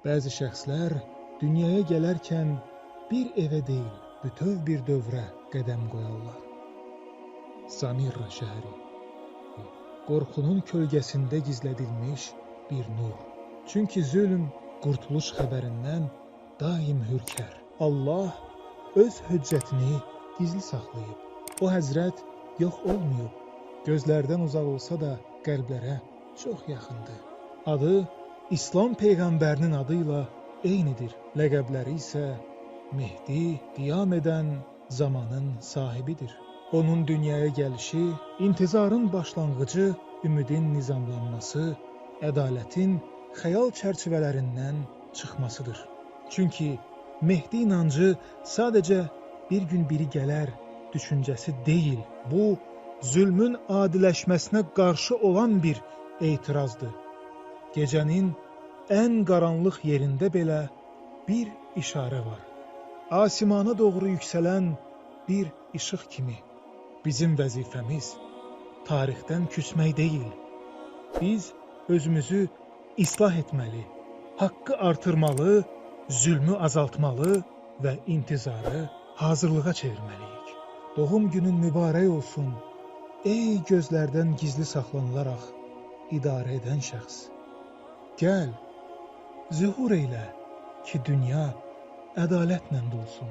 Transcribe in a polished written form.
Bəzi şəxslər dünyaya gələrkən bir evə deyil, bütöv bir dövrə qədəm qoyarlar. Samirra şəhəri, qorxunun kölgəsində gizlədilmiş bir nur. Çünki zülm qurtuluş xəbərindən daim hürkər. Allah öz hüccətini gizli saxlayıb. O həzrət yox olmayıb. Gözlərdən uzaq olsa da qəlblərə çox yaxındır. Adı İslam Peyğəmbərinin adı ilə eynidir. Ləqəbləri isə Mehdi, qiyam edən zamanın sahibidir. Onun dünyaya gəlişi, intizarın başlanğıcı, ümidin nizamlanması, ədalətin xəyal çərçivələrindən çıxmasıdır. Çünki Mehdi inancı sadəcə bir gün biri gələr düşüncəsi deyil. Bu, zülmün adiləşməsinə qarşı olan bir etirazdır. Gecənin ən qaranlıq yerində belə bir işarə var. Asimana doğru yüksələn bir işıq kimi. Bizim vəzifəmiz tarixdən küsmək deyil. Biz özümüzü islah etməli, haqqı artırmalı, zülmü azaltmalı və intizarı hazırlığa çevirməliyik. Doğum günün mübarək olsun, ey gözlərdən gizli saxlanılaraq idarə edən şəxs. Gəl, zühur eylə ki, dünya ədalətlə dolsun.